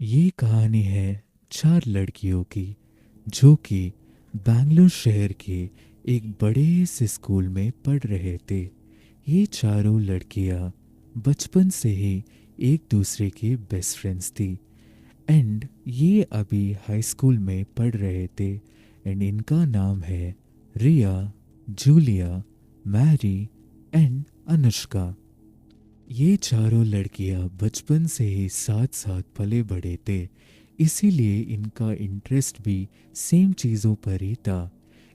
ये कहानी है चार लड़कियों की जो कि बैंगलोर शहर के एक बड़े से स्कूल में पढ़ रहे थे। ये चारों लड़कियां बचपन से ही एक दूसरे की बेस्ट फ्रेंड्स थी। एंड ये अभी हाई स्कूल में पढ़ रहे थे। एंड इनका नाम है रिया, जूलिया, मैरी एंड अनुष्का। ये चारों लड़कियां बचपन से ही साथ साथ पले बड़े थे, इसीलिए इनका इंटरेस्ट भी सेम चीज़ों पर ही था।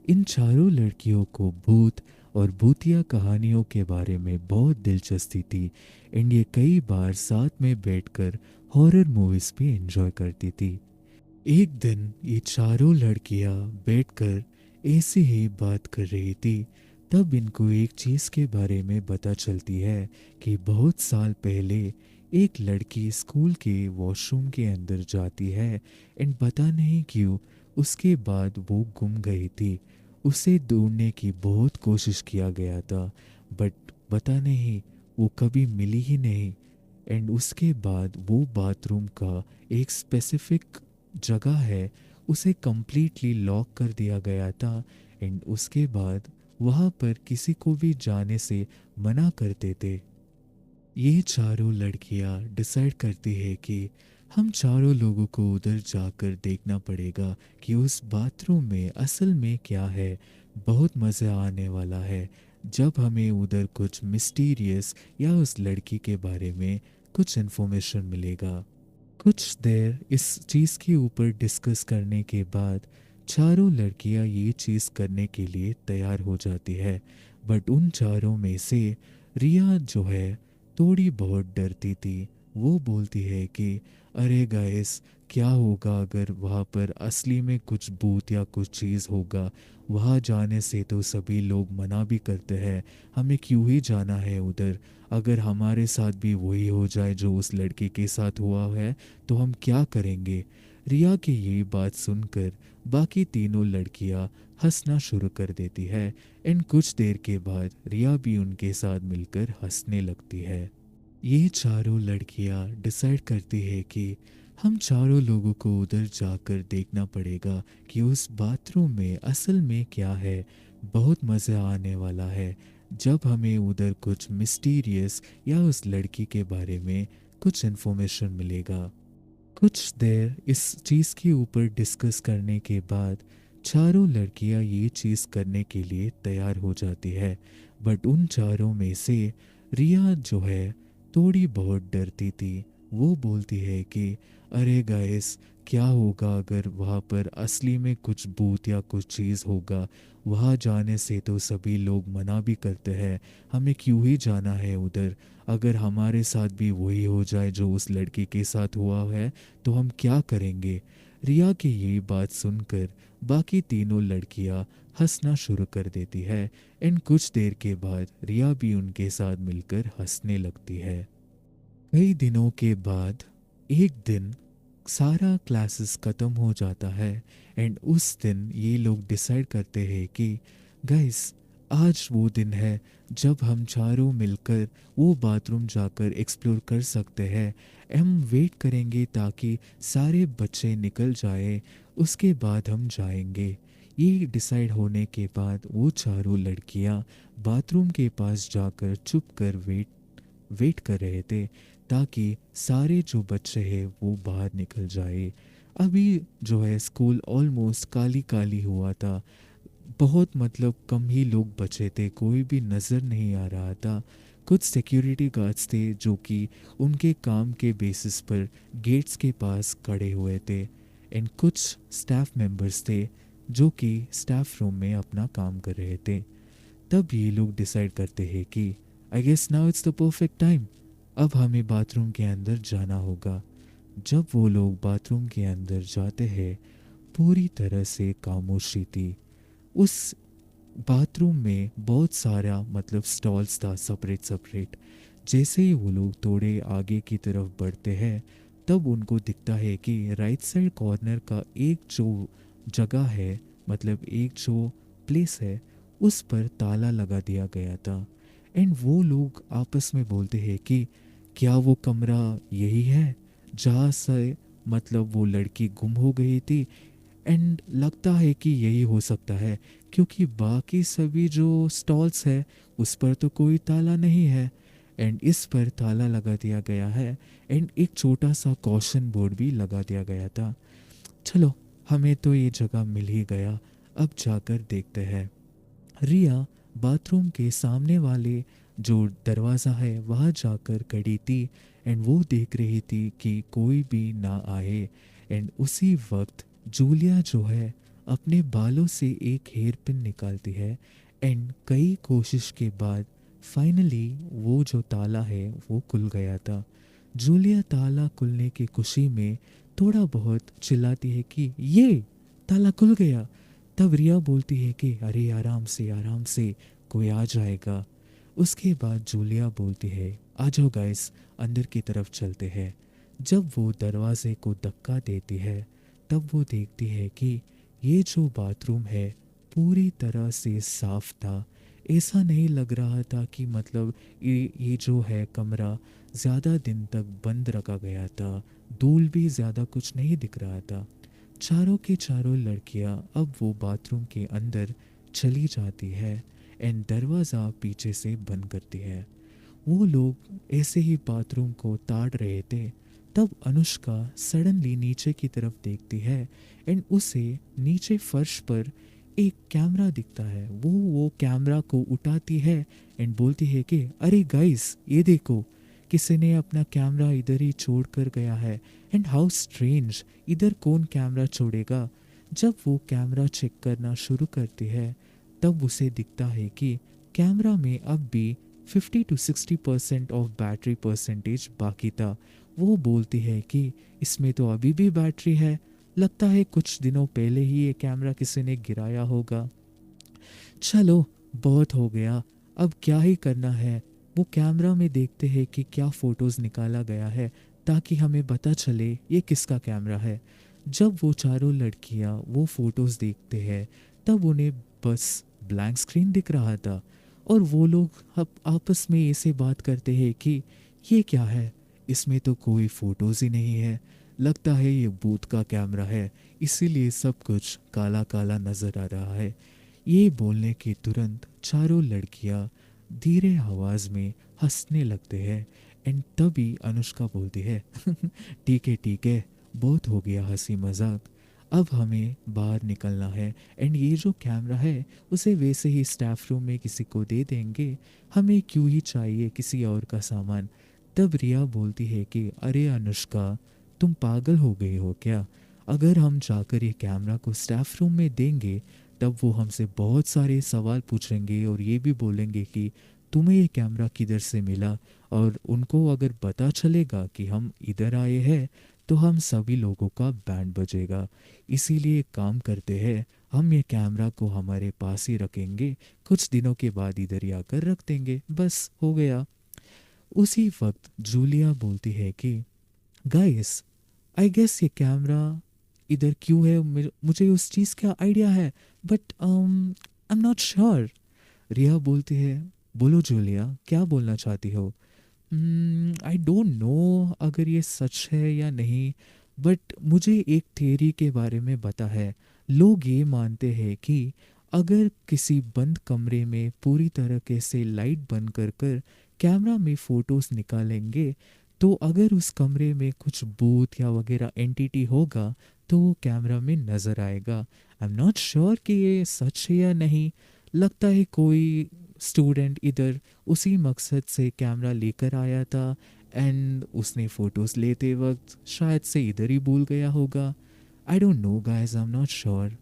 इन चारों लड़कियों को भूत और भूतिया कहानियों के बारे में बहुत दिलचस्पी थी। एंड ये कई बार साथ में बैठकर हॉरर मूवीज भी एंजॉय करती थी। एक दिन ये चारों लड़कियां बैठकर ऐसे ही बात कर रही थी। तब इनको एक चीज़ के बारे में पता चलती है कि बहुत साल पहले एक लड़की स्कूल के वॉशरूम के अंदर जाती है। एंड पता नहीं क्यों उसके बाद वो गुम गई थी। उसे ढूंढने की बहुत कोशिश किया गया था, बट पता नहीं वो कभी मिली ही नहीं। एंड उसके बाद वो बाथरूम का एक स्पेसिफिक जगह है, उसे कंप्लीटली लॉक कर दिया गया था। एंड उसके बाद वहाँ पर किसी को भी जाने से मना करते थे। ये चारों लड़कियाँ डिसाइड करती है कि हम चारों लोगों को उधर जाकर देखना पड़ेगा कि उस बाथरूम में असल में क्या है। बहुत मज़ा आने वाला है जब हमें उधर कुछ मिस्टीरियस या उस लड़की के बारे में कुछ इन्फॉर्मेशन मिलेगा। कुछ देर इस चीज़ के ऊपर डिस्कस करने के बाद चारों लड़कियां ये चीज़ करने के लिए तैयार हो जाती है। बट उन चारों में से रिया जो है थोड़ी बहुत डरती थी। वो बोलती है कि अरे गाइस, क्या होगा अगर वहाँ पर असली में कुछ भूत या कुछ चीज़ होगा। वहाँ जाने से तो सभी लोग मना भी करते हैं, हमें क्यों ही जाना है उधर। अगर हमारे साथ भी वही हो जाए जो उस लड़के के साथ हुआ है तो हम क्या करेंगे। रिया की ये बात सुनकर बाकी तीनों लड़कियां हंसना शुरू कर देती है। एंड कुछ देर के बाद रिया भी उनके साथ मिलकर हंसने लगती है। ये चारों लड़कियां डिसाइड करती है कि हम चारों लोगों को उधर जाकर देखना पड़ेगा कि उस बाथरूम में असल में क्या है। बहुत मज़ा आने वाला है जब हमें उधर कुछ मिस्टीरियस या उस लड़की के बारे में कुछ इन्फॉर्मेशन मिलेगा। कुछ देर इस चीज़ के ऊपर डिस्कस करने के बाद चारों लड़कियां ये चीज़ करने के लिए तैयार हो जाती है। बट उन चारों में से रिया जो है थोड़ी बहुत डरती थी। वो बोलती है कि अरे गाइस, क्या होगा अगर वहाँ पर असली में कुछ भूत या कुछ चीज़ होगा। वहाँ जाने से तो सभी लोग मना भी करते हैं, हमें क्यों ही जाना है उधर। अगर हमारे साथ भी वही हो जाए जो उस लड़की के साथ हुआ है तो हम क्या करेंगे। रिया की ये बात सुनकर बाकी तीनों लड़कियां हंसना शुरू कर देती है। एंड कुछ देर के बाद रिया भी उनके साथ मिलकर हंसने लगती है। कई दिनों के बाद एक दिन सारा क्लासेस ख़त्म हो जाता है। एंड उस दिन ये लोग डिसाइड करते हैं कि गाइस, आज वो दिन है जब हम चारों मिलकर वो बाथरूम जाकर एक्सप्लोर कर सकते हैं। हम वेट करेंगे ताकि सारे बच्चे निकल जाए, उसके बाद हम जाएंगे। ये डिसाइड होने के बाद वो चारों लड़कियां बाथरूम के पास जाकर चुप कर वेट कर रहे थे ताकि सारे जो बच्चे हैं वो बाहर निकल जाए। अभी जो है स्कूल ऑलमोस्ट काली काली हुआ था। बहुत मतलब कम ही लोग बचे थे, कोई भी नज़र नहीं आ रहा था। कुछ सिक्योरिटी गार्ड्स थे जो कि उनके काम के बेसिस पर गेट्स के पास खड़े हुए थे। एंड कुछ स्टाफ मेंबर्स थे जो कि स्टाफ रूम में अपना काम कर रहे थे। तब ये लोग डिसाइड करते हैं कि I guess now it's the perfect time, अब हमें बाथरूम के अंदर जाना होगा। जब वो लोग बाथरूम के अंदर जाते हैं पूरी तरह से खामोशी थी। उस बाथरूम में बहुत सारा मतलब स्टॉल्स था सेपरेट सेपरेट। जैसे ही वो लोग थोड़े आगे की तरफ बढ़ते हैं तब उनको दिखता है कि राइट साइड कॉर्नर का एक जो जगह है, मतलब एक जो प्लेस है, उस पर ताला लगा दिया गया था। एंड वो लोग आपस में बोलते हैं कि क्या वो कमरा यही है जहाँ से मतलब वो लड़की गुम हो गई थी। एंड लगता है कि यही हो सकता है, क्योंकि बाकी सभी जो स्टॉल्स है उस पर तो कोई ताला नहीं है, एंड इस पर ताला लगा दिया गया है। एंड एक छोटा सा कॉशन बोर्ड भी लगा दिया गया था। चलो, हमें तो ये जगह मिल ही गया, अब जाकर देखते हैं। रिया बाथरूम के सामने वाले जो दरवाज़ा है वहाँ जाकर खड़ी थी, एंड वो देख रही थी कि कोई भी ना आए। एंड उसी वक्त जूलिया जो है अपने बालों से एक हेयर पिन निकालती है, एंड कई कोशिश के बाद फाइनली वो जो ताला है वो खुल गया था। जूलिया ताला खुलने की खुशी में थोड़ा बहुत चिल्लाती है कि ये ताला खुल गया। तब रिया बोलती है कि अरे आराम से, कोई आ जाएगा। उसके बाद जूलिया बोलती है आ जाओ गाइस, अंदर की तरफ चलते हैं। जब वो दरवाजे को धक्का देती है तब वो देखती है कि ये जो बाथरूम है पूरी तरह से साफ था। ऐसा नहीं लग रहा था कि मतलब ये जो है कमरा ज़्यादा दिन तक बंद रखा गया था। धूल भी ज़्यादा कुछ नहीं दिख रहा था। चारों के चारों लड़कियां अब वो बाथरूम के अंदर चली जाती है, एंड दरवाज़ा पीछे से बंद करती है। वो लोग ऐसे ही बाथरूम को ताड़ रहे थे, तब अनुष्का सडनली नीचे की तरफ देखती है, एंड उसे नीचे फर्श पर एक कैमरा दिखता है। वो कैमरा को उठाती है एंड बोलती है कि अरे गाइस, ये देखो, किसी ने अपना कैमरा इधर ही छोड़ कर गया है। एंड हाउ स्ट्रेंज, इधर कौन कैमरा छोड़ेगा। जब वो कैमरा चेक करना शुरू करती है तब उसे दिखता है कि कैमरा में अब भी 50 to 60% ऑफ बैटरी परसेंटेज बाकी था। वो बोलती है कि इसमें तो अभी भी बैटरी है, लगता है कुछ दिनों पहले ही ये कैमरा किसी ने गिराया होगा। चलो, बहुत हो गया, अब क्या ही करना है। वो कैमरा में देखते हैं कि क्या फ़ोटोज़ निकाला गया है, ताकि हमें पता चले ये किसका कैमरा है। जब वो चारों लड़कियां वो फ़ोटोज़ देखते हैं तब उन्हें बस ब्लैंक स्क्रीन दिख रहा था, और वो लोग अब आपस में ऐसे बात करते हैं कि ये क्या है, इसमें तो कोई फ़ोटोज़ ही नहीं है, लगता है ये बूथ का कैमरा है, इसीलिए सब कुछ काला काला नज़र आ रहा है। ये बोलने के तुरंत चारों लड़कियां धीरे आवाज में हंसने लगते हैं, एंड तभी अनुष्का बोलती है ठीक है, बहुत हो गया हंसी मजाक, अब हमें बाहर निकलना है। एंड ये जो कैमरा है उसे वैसे ही स्टाफ रूम में किसी को दे देंगे, हमें क्यों ही चाहिए किसी और का सामान। तब रिया बोलती है कि अरे अनुष्का, तुम पागल हो गई हो क्या। अगर हम जाकर ये कैमरा को स्टाफ रूम में देंगे तब वो हमसे बहुत सारे सवाल पूछेंगे और ये भी बोलेंगे कि तुम्हें ये कैमरा किधर से मिला, और उनको अगर पता चलेगा कि हम इधर आए हैं तो हम सभी लोगों का बैंड बजेगा। इसीलिए एक काम करते हैं, हम ये कैमरा को हमारे पास ही रखेंगे, कुछ दिनों के बाद इधर ही आकर रख देंगे, बस हो गया। उसी वक्त जूलिया बोलती है कि गाइस, आई गेस ये कैमरा इधर क्यों है, मुझे उस चीज़ का आइडिया है, but I am not sure. Riya बोलती है बोलो जूलिया, क्या बोलना चाहती हो। आई डोंट नो अगर ये सच है या नहीं, बट मुझे एक थियरी के बारे में पता है। लोग ये मानते हैं कि अगर किसी बंद कमरे में पूरी तरीके से लाइट बंद कर कर कैमरा में फ़ोटोज़ निकालेंगे, तो अगर उस कमरे में कुछ भूत या वगैरह एंटिटी होगा तो वो कैमरा में नज़र आएगा। आई एम नॉट श्योर कि ये सच है या नहीं। लगता है कोई स्टूडेंट इधर उसी मकसद से कैमरा लेकर आया था, एंड उसने फ़ोटोज़ लेते वक्त शायद से इधर ही भूल गया होगा। I don't know guys, I am not sure.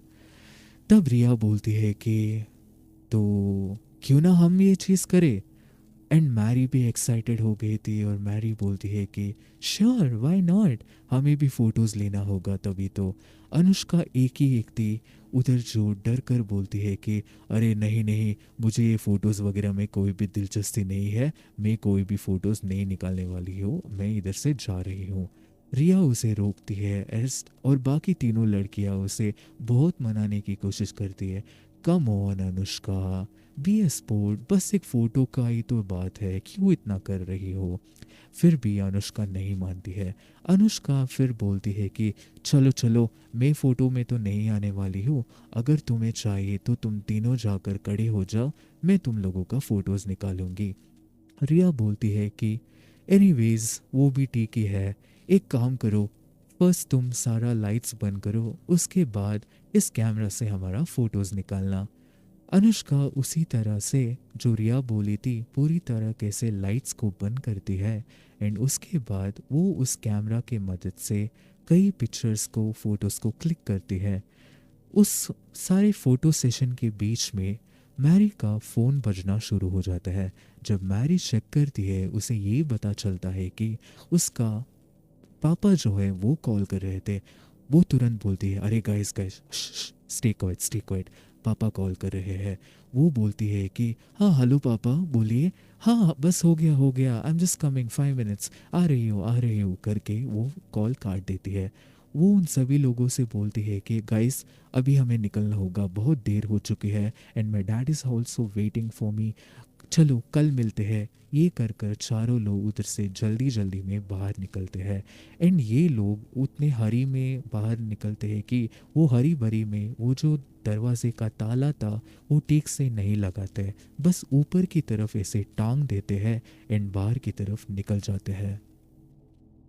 तब रिया बोलती है कि तो क्यों ना हम ये चीज़ करें। एंड मैरी भी एक्साइटेड हो गई थी, और मैरी बोलती है कि श्योर, व्हाई नॉट, हमें भी फ़ोटोज़ लेना होगा तभी तो। अनुष्का एक थी उधर जो डर कर बोलती है कि अरे नहीं नहीं, मुझे ये फ़ोटोज़ वगैरह में कोई भी दिलचस्पी नहीं है, मैं कोई भी फ़ोटोज़ नहीं निकालने वाली हूँ, मैं इधर से जा रही हूँ। रिया उसे रोकती है एस्ट, और बाकी तीनों लड़कियां उसे बहुत मनाने की कोशिश करती है। Come on Anushka, be a sport, बस एक फ़ोटो का ही तो बात है, क्यों इतना कर रही हो। फिर भी अनुष्का नहीं मानती है। अनुष्का फिर बोलती है कि चलो चलो, मैं फ़ोटो में तो नहीं आने वाली हूँ, अगर तुम्हें चाहिए तो तुम तीनों जाकर खड़े हो जाओ, मैं तुम लोगों का फ़ोटोज़ निकालूंगी। रिया बोलती है कि एनीवेज वो भी ठीक ही है, एक काम करो, फर्स्ट तुम सारा लाइट्स बंद करो, उसके बाद इस कैमरा से हमारा फ़ोटोज़ निकालना। अनुष्का उसी तरह से जो रिया बोली थी पूरी तरह कैसे लाइट्स को बंद करती है एंड उसके बाद वो उस कैमरा के मदद से कई पिक्चर्स को फोटोज़ को क्लिक करती है। उस सारे फोटो सेशन के बीच में मैरी का फ़ोन बजना शुरू हो जाता है। जब मैरी चेक करती है उसे ये पता चलता है कि उसका पापा जो है वो कॉल कर रहे थे। वो तुरंत बोलती है अरे guys guys, stay quiet stay quiet, पापा कॉल कर रहे हैं। वो बोलती है कि हाँ हेलो पापा बोलिए, हाँ हाँ, बस हो गया I am just coming 5 minutes, आ रही हूँ करके वो कॉल काट देती है। वो उन सभी लोगों से बोलती है कि गाइस अभी हमें निकलना होगा, बहुत देर हो चुकी है and my dad is also waiting for me, चलो कल मिलते हैं। ये कर कर चारों लोग उधर से जल्दी जल्दी में बाहर निकलते हैं एंड ये लोग उतने हरी में बाहर निकलते हैं कि वो हरी भरी में वो जो दरवाजे का ताला था वो ठीक से नहीं लगाते, बस ऊपर की तरफ ऐसे टांग देते हैं एंड बाहर की तरफ निकल जाते हैं।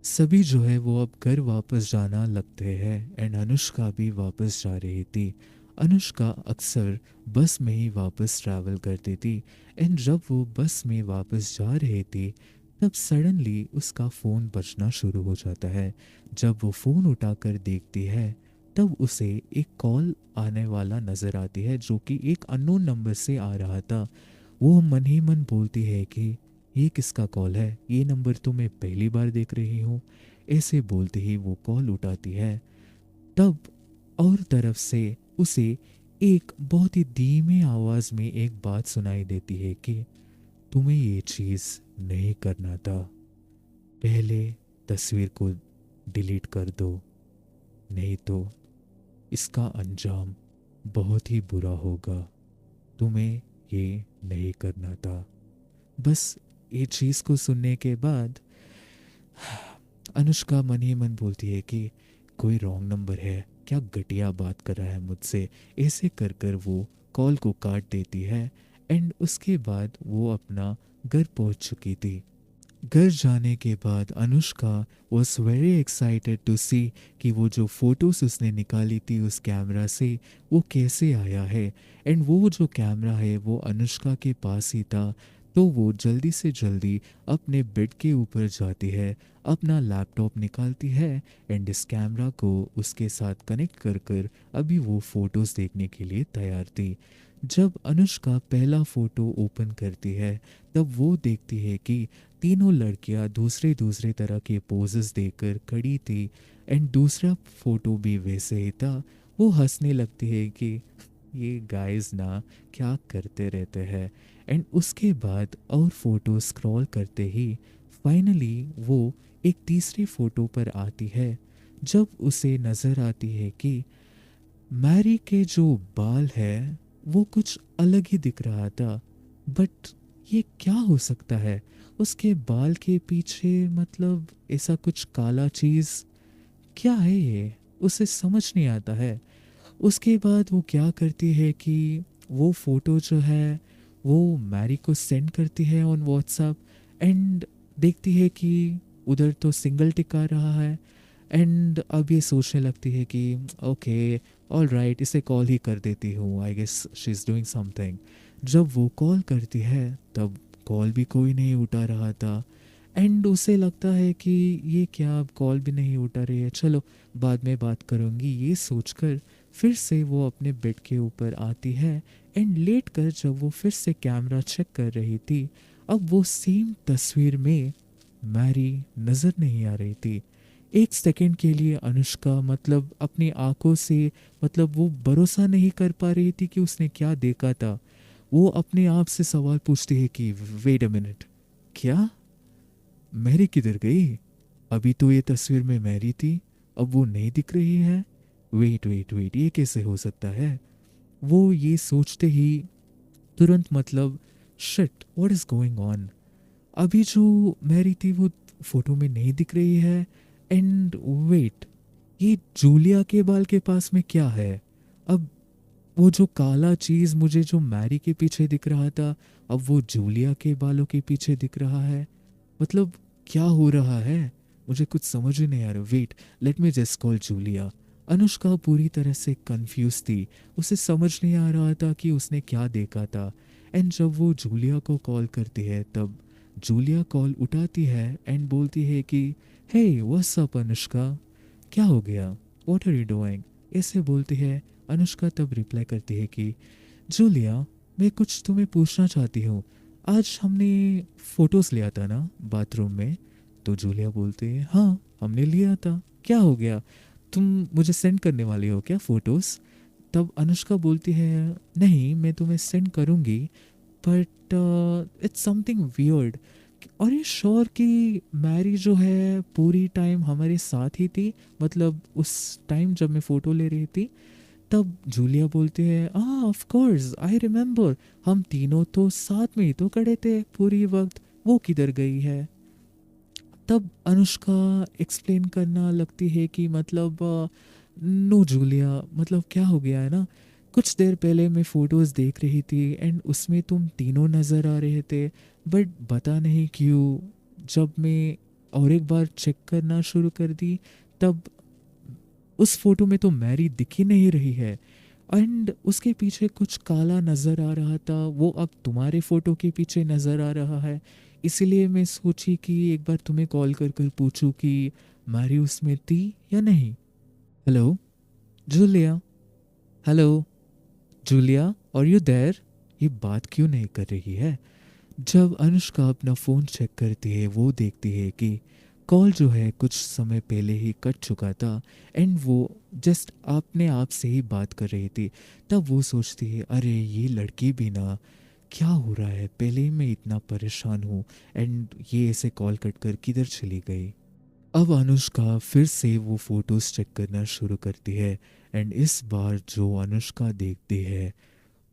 सभी जो है वो अब घर वापस जाना लगते हैं एंड अनुष्का भी वापस जा रही थी। अनुष्का अक्सर बस में ही वापस ट्रैवल करती थी एंड जब वो बस में वापस जा रही थी तब सडनली उसका फ़ोन बजना शुरू हो जाता है। जब वो फ़ोन उठाकर देखती है तब उसे एक कॉल आने वाला नज़र आती है जो कि एक अननोन नंबर से आ रहा था। वो मन ही मन बोलती है कि ये किसका कॉल है, ये नंबर तो मैं पहली बार देख रही हूँ। ऐसे बोलते ही वो कॉल उठाती है। तब और तरफ से उसे एक बहुत ही धीमी आवाज़ में एक बात सुनाई देती है कि तुम्हें ये चीज़ नहीं करना था, पहले तस्वीर को डिलीट कर दो, नहीं तो इसका अंजाम बहुत ही बुरा होगा, तुम्हें ये नहीं करना था। बस ये चीज़ को सुनने के बाद अनुष्का मन ही मन बोलती है कि कोई रॉन्ग नंबर है, क्या घटिया बात कर रहा है मुझसे। ऐसे कर कर वो कॉल को काट देती है एंड उसके बाद वो अपना घर पहुंच चुकी थी। घर जाने के बाद Anushka was very excited to see कि वो जो फोटोज उसने निकाली थी उस कैमरा से वो कैसे आया है एंड वो जो कैमरा है वो अनुष्का के पास ही था। तो वो जल्दी से जल्दी अपने बेड के ऊपर जाती है, अपना लैपटॉप निकालती है एंड इस कैमरा को उसके साथ कनेक्ट कर कर अभी वो फ़ोटोज़ देखने के लिए तैयार थी। जब अनुष्का पहला फ़ोटो ओपन करती है तब वो देखती है कि तीनों लड़कियां दूसरे दूसरे तरह के पोजेस देकर खड़ी थी एंड दूसरा फ़ोटो भी वैसे ही था। वो हंसने लगती है कि ये गाइस ना क्या करते रहते हैं एंड उसके बाद और फोटो स्क्रॉल करते ही फाइनली वो एक तीसरी फोटो पर आती है। जब उसे नज़र आती है कि मैरी के जो बाल है वो कुछ अलग ही दिख रहा था, बट ये क्या हो सकता है, उसके बाल के पीछे मतलब ऐसा कुछ काला चीज़ क्या है ये, उसे समझ नहीं आता है। उसके बाद वो क्या करती है कि वो फ़ोटो जो है वो मैरी को सेंड करती है ऑन व्हाट्सएप एंड देखती है कि उधर तो सिंगल टिक आ रहा है एंड अब ये सोचने लगती है कि ओके ऑल राइट, इसे कॉल ही कर देती हूँ, I guess she is doing something. जब वो कॉल करती है तब कॉल भी कोई नहीं उठा रहा था एंड उसे लगता है कि ये क्या, अब कॉल भी नहीं उठा रही है, चलो बाद में बात करूँगी, ये सोचकर फिर से वो अपने बेड के ऊपर आती है एंड लेट कर जब वो फिर से कैमरा चेक कर रही थी अब वो सेम तस्वीर में मैरी नज़र नहीं आ रही थी। एक सेकंड के लिए अनुष्का मतलब अपनी आंखों से मतलब वो भरोसा नहीं कर पा रही थी कि उसने क्या देखा था। वो अपने आप से सवाल पूछती है कि वेट अ मिनट, क्या मैरी किधर गई, अभी तो ये तस्वीर में मैरी थी, अब वो नहीं दिख रही है, वेट वेट वेट, ये कैसे हो सकता है। वो ये सोचते ही तुरंत मतलब shit what is going on, अभी जो मैरी थी वो फोटो में नहीं दिख रही है। एंड वेट, ये जूलिया के बाल के पास में क्या है? अब वो जो काला चीज़ मुझे जो मैरी के पीछे दिख रहा था, अब वो जूलिया के बालों के पीछे दिख रहा है। मतलब क्या हो रहा है? मुझे कुछ समझ ही नहीं आ रहा। Wait, let me just call Julia. Anushka पूरी तरह से कंफ्यूज थी। उसे समझ नहीं आ रहा था कि उसने क्या देखा था। एंड जब वो जूलिया को कॉल करती है तब जूलिया कॉल उठाती है एंड बोलती है कि हे व्हाट्स अप अनुष्का, क्या हो गया, व्हाट आर यू डूइंग, ऐसे बोलती है। अनुष्का तब रिप्लाई करती है कि जूलिया, मैं कुछ तुम्हें पूछना चाहती हूँ। आज हमने फ़ोटोज़ लिया था ना बाथरूम में? तो जूलिया बोलती है हाँ हमने लिया था, क्या हो गया, तुम मुझे सेंड करने वाली हो क्या फ़ोटोज़? तब अनुष्का बोलती है नहीं, मैं तुम्हें सेंड करूँगी, बट इट्स समथिंग वियर्ड। और ये श्योर कि मैरी जो है पूरी टाइम हमारे साथ ही थी, मतलब उस टाइम जब मैं फ़ोटो ले रही थी? तब जूलिया बोलती है हाँ ऑफ कोर्स आई रिमेम्बर, हम तीनों तो साथ में ही तो खड़े थे पूरी वक्त, वो किधर गई है? तब अनुष्का एक्सप्लेन करना लगती है कि मतलब नो जूलिया, मतलब क्या हो गया है ना, कुछ देर पहले मैं फ़ोटोज़ देख रही थी एंड उसमें तुम तीनों नज़र आ रहे थे, बट पता नहीं क्यों जब मैं और एक बार चेक करना शुरू कर दी तब उस फोटो में तो मैरी दिख ही नहीं रही है। एंड उसके पीछे कुछ काला नज़र आ रहा था, वो अब तुम्हारे फ़ोटो के पीछे नज़र आ रहा है। इसीलिए मैं सोची कि एक बार तुम्हें कॉल कर कर पूछूं कि मैरी उसमें थी या नहीं। हेलो जूलिया, हेलो जूलिया, और यू देयर? ये बात क्यों नहीं कर रही है? जब अनुष्का अपना फ़ोन चेक करती है वो देखती है कि कॉल जो है कुछ समय पहले ही कट चुका था एंड वो जस्ट अपने आप से ही बात कर रही थी। तब वो सोचती है अरे ये लड़की भी ना, क्या हो रहा है, पहले ही मैं इतना परेशान हूँ एंड ये ऐसे कॉल कट कर किधर चली गई। अब अनुष्का फिर से वो फोटोज चेक करना शुरू करती है एंड इस बार जो अनुष्का देखती है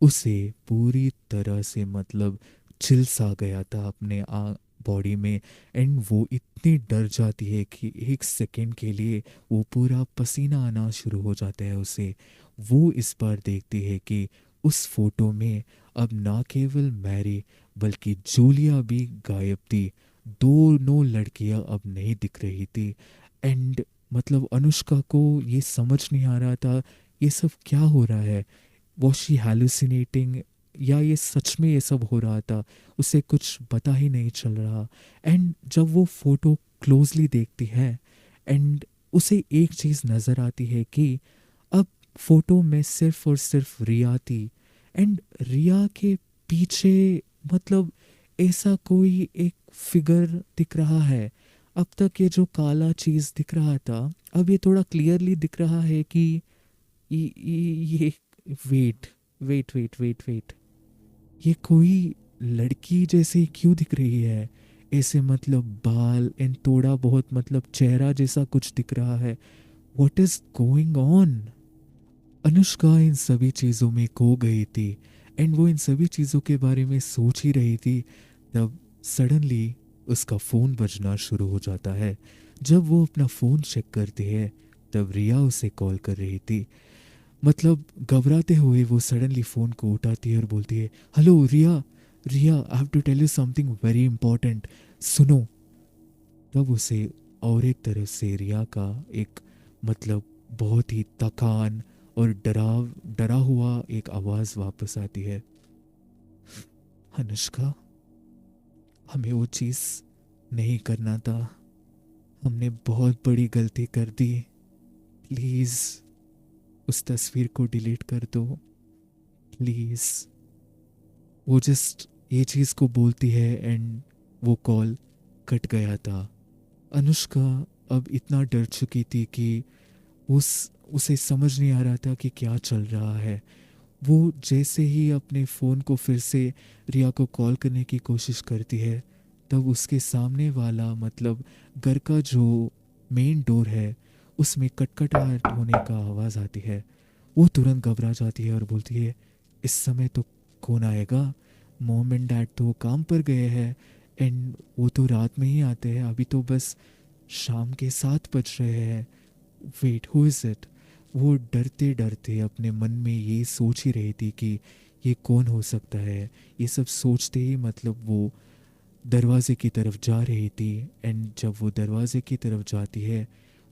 उसे पूरी तरह से मतलब चिल सा गया था अपने बॉडी में। एंड वो इतनी डर जाती है कि एक सेकेंड के लिए वो पूरा पसीना आना शुरू हो जाता है उसे। वो इस बार देखती है कि उस फोटो में अब ना केवल मैरी बल्कि जूलिया भी गायब थी। दोनों लड़कियां अब नहीं दिख रही थी। एंड मतलब अनुष्का को ये समझ नहीं आ रहा था ये सब क्या हो रहा है, वॉज शी हैलुसिनेटिंग या ये सच में ये सब हो रहा था, उसे कुछ पता ही नहीं चल रहा। एंड जब वो फोटो क्लोजली देखती है एंड उसे एक चीज़ नज़र आती है कि अब फोटो में सिर्फ और सिर्फ रिया थी। एंड रिया के पीछे मतलब ऐसा कोई एक फिगर दिख रहा है। अब तक ये जो काला चीज़ दिख रहा था अब ये थोड़ा क्लियरली दिख रहा है कि ये wait wait wait wait wait, ये कोई लड़की जैसे क्यों दिख रही है? ऐसे मतलब बाल एंड थोड़ा बहुत मतलब चेहरा जैसा कुछ दिख रहा है। What is going on? Anushka इन सभी चीज़ों में खो गई थी एंड वो इन सभी चीज़ों के बारे में सोच ही रही थी। तब सडनली उसका फ़ोन बजना शुरू हो जाता है। जब वो अपना फ़ोन चेक करती है तब रिया उसे कॉल कर रही थी। मतलब घबराते हुए वो सडनली फ़ोन को उठाती है और बोलती है hello Riya, Riya I have to tell you something very important, सुनो। तब उसे और एक तरफ से रिया का एक मतलब बहुत ही थकान और डरा हुआ एक आवाज़ वापस आती है। अनुष्का, हमें वो चीज़ नहीं करना था, हमने बहुत बड़ी गलती कर दी, प्लीज़ उस तस्वीर को डिलीट कर दो, प्लीज़। वो जस्ट ये चीज़ को बोलती है एंड वो कॉल कट गया था। अनुष्का अब इतना डर चुकी थी कि उस उसे समझ नहीं आ रहा था कि क्या चल रहा है। वो जैसे ही अपने फ़ोन को फिर से रिया को कॉल करने की कोशिश करती है तब उसके सामने वाला मतलब घर का जो मेन डोर है उसमें कटकटाहट होने का आवाज़ आती है। वो तुरंत घबरा जाती है और बोलती है, इस समय तो कौन आएगा, मॉम एंड डैड तो काम पर गए हैं, एंड वो तो रात में ही आते हैं, अभी तो बस शाम के 7 बज रहे हैं। Wait, who is it? वो डरते डरते अपने मन में ये सोच ही रही थी कि ये कौन हो सकता है। ये सब सोचते ही मतलब वो दरवाजे की तरफ जा रही थी, एंड जब वो दरवाजे की तरफ जाती है,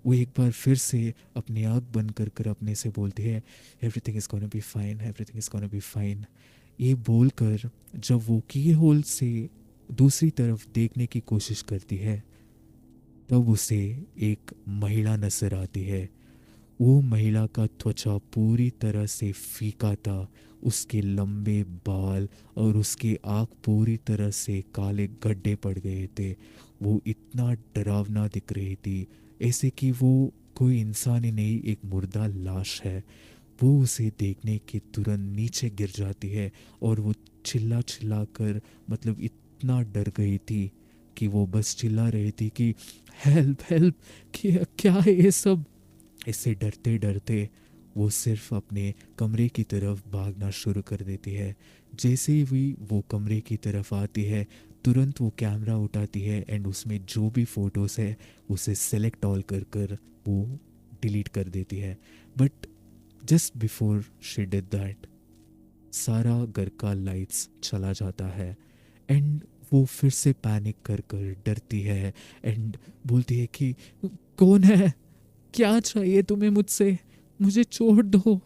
वो एक बार फिर से अपनी आँख बंद कर कर अपने से बोलती है, everything is gonna be fine, everything is gonna be fine. ये बोलकर जब वो की होल से दूसरी तरफ देखने की कोशिश करती है, तब उसे एक महिला नजर आती है। वो महिला का त्वचा पूरी तरह से फीका था, उसके लंबे बाल और उसकी आँख पूरी तरह से काले गड्ढे पड़ गए थे। वो इतना डरावना दिख रही थी, ऐसे कि वो कोई इंसान ही नहीं, एक मुर्दा लाश है। वो उसे देखने के तुरंत नीचे गिर जाती है और वो चिल्ला चिल्ला कर मतलब इतना डर गई थी कि वो बस चिल्ला रही थी कि हेल्प हेल्प, क्या क्या है ये सब। इससे डरते डरते वो सिर्फ अपने कमरे की तरफ भागना शुरू कर देती है। जैसे ही वो कमरे की तरफ आती है, तुरंत वो कैमरा उठाती है एंड उसमें जो भी फोटोज़ है उसे सेलेक्ट ऑल कर कर वो डिलीट कर देती है। But just before she did that, सारा घर का लाइट्स चला जाता है, एंड वो फिर से पैनिक कर कर डरती है एंड बोलती है कि कौन है, क्या चाहिए तुम्हें मुझसे, मुझे छोड़ दो।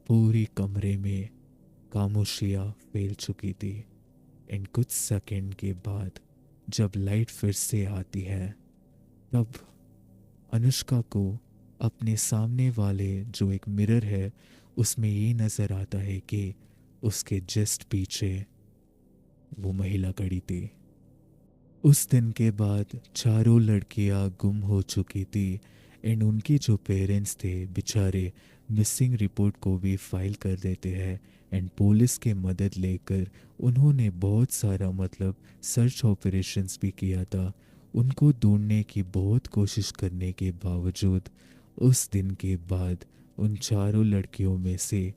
पूरी कमरे में खामोशियाँ फैल चुकी थी, एंड कुछ सेकंड के बाद जब लाइट फिर से आती है, तब अनुष्का को अपने सामने वाले जो एक मिरर है उसमें ये नज़र आता है कि उसके जस्ट पीछे वो महिला खड़ी थी। उस दिन के बाद चारों लड़कियां गुम हो चुकी थी, एंड उनके जो पेरेंट्स थे बेचारे मिसिंग रिपोर्ट को भी फाइल कर देते हैं, एंड पुलिस के मदद लेकर उन्होंने बहुत सारा मतलब सर्च ऑपरेशंस भी किया था। उनको ढूंढने की बहुत कोशिश करने के बावजूद उस दिन के बाद उन चारों लड़कियों में से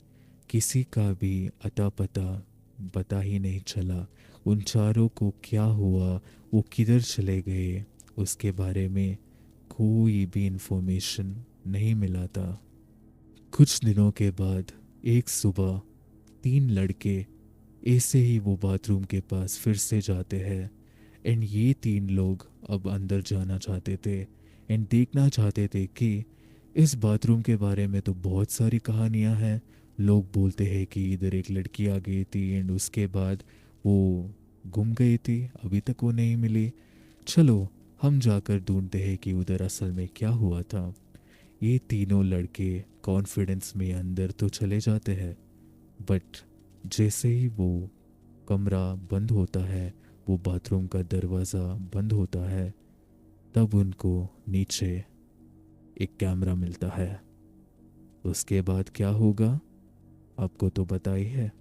किसी का भी अता पता पता ही नहीं चला। उन चारों को क्या हुआ, वो किधर चले गए, उसके बारे में कोई भी इंफॉर्मेशन नहीं मिला था। कुछ दिनों के बाद एक सुबह 3 लड़के ऐसे ही वो बाथरूम के पास फिर से जाते हैं, एंड ये 3 लोग अब अंदर जाना चाहते थे एंड देखना चाहते थे कि इस बाथरूम के बारे में तो बहुत सारी कहानियां हैं। लोग बोलते हैं कि इधर एक लड़की आ गई थी एंड उसके बाद वो गुम गई थी, अभी तक वो नहीं मिली। चलो हम जाकर ढूंढते हैं कि उधर असल में क्या हुआ था। ये तीनों लड़के कॉन्फिडेंस में अंदर तो चले जाते हैं, बट जैसे ही वो कमरा बंद होता है, वो बाथरूम का दरवाज़ा बंद होता है, तब उनको नीचे एक कैमरा मिलता है। उसके बाद क्या होगा आपको तो पता ही है।